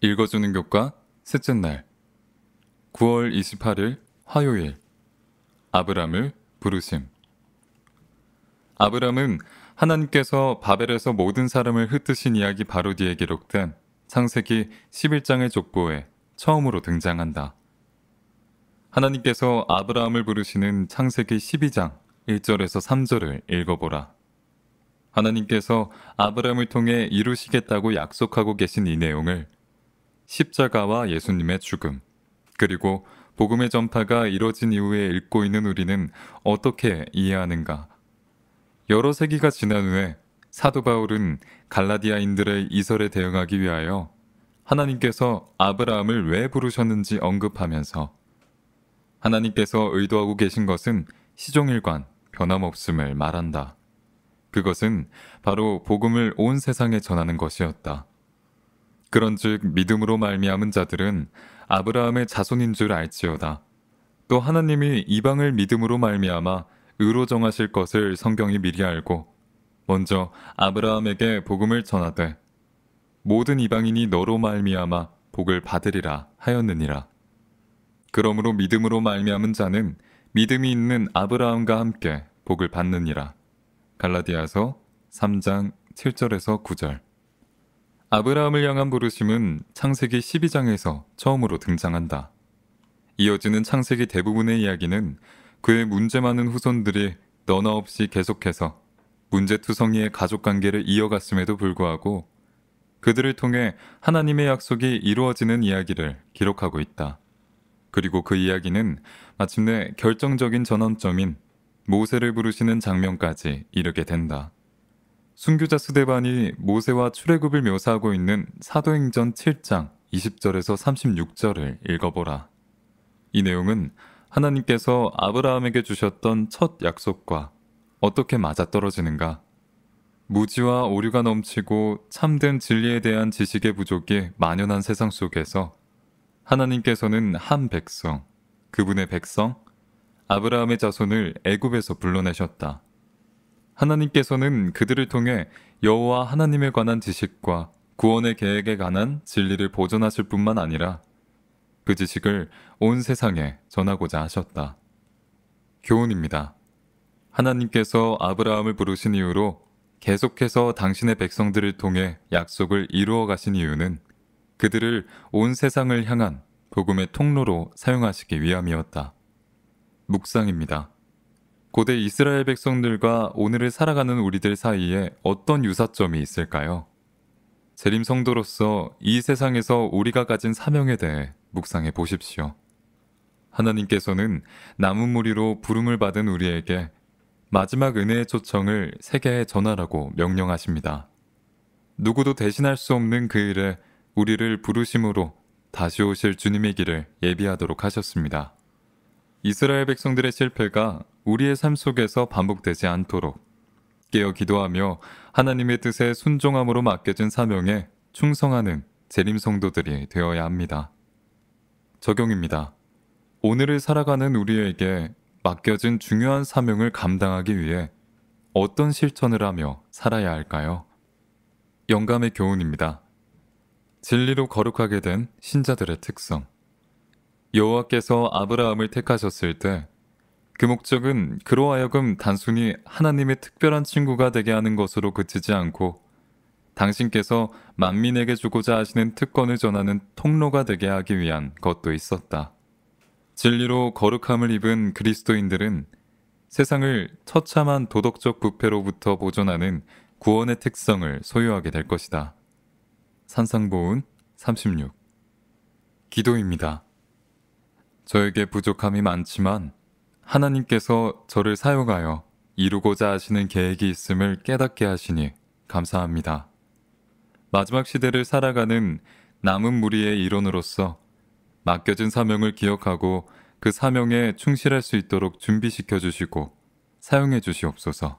읽어주는 교과 셋째 날 9월 28일 화요일 아브람을 부르심. 아브람은 하나님께서 바벨에서 모든 사람을 흩으신 이야기 바로 뒤에 기록된 창세기 11장의 족보에 처음으로 등장한다. 하나님께서 아브라함을 부르시는 창세기 12장 1절에서 3절을 읽어보라. 하나님께서 아브라함을 통해 이루시겠다고 약속하고 계신 이 내용을 십자가와 예수님의 죽음, 그리고 복음의 전파가 이뤄진 이후에 읽고 있는 우리는 어떻게 이해하는가? 여러 세기가 지난 후에 사도 바울은 갈라디아인들의 이설에 대응하기 위하여 하나님께서 아브라함을 왜 부르셨는지 언급하면서 하나님께서 의도하고 계신 것은 시종일관 변함없음을 말한다. 그것은 바로 복음을 온 세상에 전하는 것이었다. 그런즉 믿음으로 말미암은 자들은 아브라함의 자손인 줄 알지어다. 또 하나님이 이방을 믿음으로 말미암아 의로 정하실 것을 성경이 미리 알고 먼저 아브라함에게 복음을 전하되 모든 이방인이 너로 말미암아 복을 받으리라 하였느니라. 그러므로 믿음으로 말미암은 자는 믿음이 있는 아브라함과 함께 복을 받느니라. 갈라디아서 3장 7절에서 9절. 아브라함을 향한 부르심은 창세기 12장에서 처음으로 등장한다. 이어지는 창세기 대부분의 이야기는 그의 문제 많은 후손들이 너나 없이 계속해서 문제투성이의 가족관계를 이어갔음에도 불구하고 그들을 통해 하나님의 약속이 이루어지는 이야기를 기록하고 있다. 그리고 그 이야기는 마침내 결정적인 전환점인 모세를 부르시는 장면까지 이르게 된다. 순교자 스데반이 모세와 출애굽을 묘사하고 있는 사도행전 7장 20절에서 36절을 읽어보라. 이 내용은 하나님께서 아브라함에게 주셨던 첫 약속과 어떻게 맞아떨어지는가? 무지와 오류가 넘치고 참된 진리에 대한 지식의 부족이 만연한 세상 속에서 하나님께서는 한 백성, 그분의 백성, 아브라함의 자손을 애굽에서 불러내셨다. 하나님께서는 그들을 통해 여호와 하나님에 관한 지식과 구원의 계획에 관한 진리를 보존하실 뿐만 아니라 그 지식을 온 세상에 전하고자 하셨다. 교훈입니다. 하나님께서 아브라함을 부르신 이후로 계속해서 당신의 백성들을 통해 약속을 이루어 가신 이유는 그들을 온 세상을 향한 복음의 통로로 사용하시기 위함이었다. 묵상입니다. 고대 이스라엘 백성들과 오늘을 살아가는 우리들 사이에 어떤 유사점이 있을까요? 재림 성도로서 이 세상에서 우리가 가진 사명에 대해 묵상해 보십시오. 하나님께서는 남은 무리로 부름을 받은 우리에게 마지막 은혜의 초청을 세계에 전하라고 명령하십니다. 누구도 대신할 수 없는 그 일에 우리를 부르심으로 다시 오실 주님의 길을 예비하도록 하셨습니다. 이스라엘 백성들의 실패가 우리의 삶 속에서 반복되지 않도록 깨어 기도하며 하나님의 뜻에 순종함으로 맡겨진 사명에 충성하는 재림 성도들이 되어야 합니다. 적용입니다. 오늘을 살아가는 우리에게 맡겨진 중요한 사명을 감당하기 위해 어떤 실천을 하며 살아야 할까요? 영감의 교훈입니다. 진리로 거룩하게 된 신자들의 특성. 여호와께서 아브라함을 택하셨을 때 그 목적은 그로 하여금 단순히 하나님의 특별한 친구가 되게 하는 것으로 그치지 않고 당신께서 만민에게 주고자 하시는 특권을 전하는 통로가 되게 하기 위한 것도 있었다. 진리로 거룩함을 입은 그리스도인들은 세상을 처참한 도덕적 부패로부터 보존하는 구원의 특성을 소유하게 될 것이다. 산상보훈 36. 기도입니다. 저에게 부족함이 많지만 하나님께서 저를 사용하여 이루고자 하시는 계획이 있음을 깨닫게 하시니 감사합니다. 마지막 시대를 살아가는 남은 무리의 일원으로서 맡겨진 사명을 기억하고 그 사명에 충실할 수 있도록 준비시켜 주시고 사용해 주시옵소서.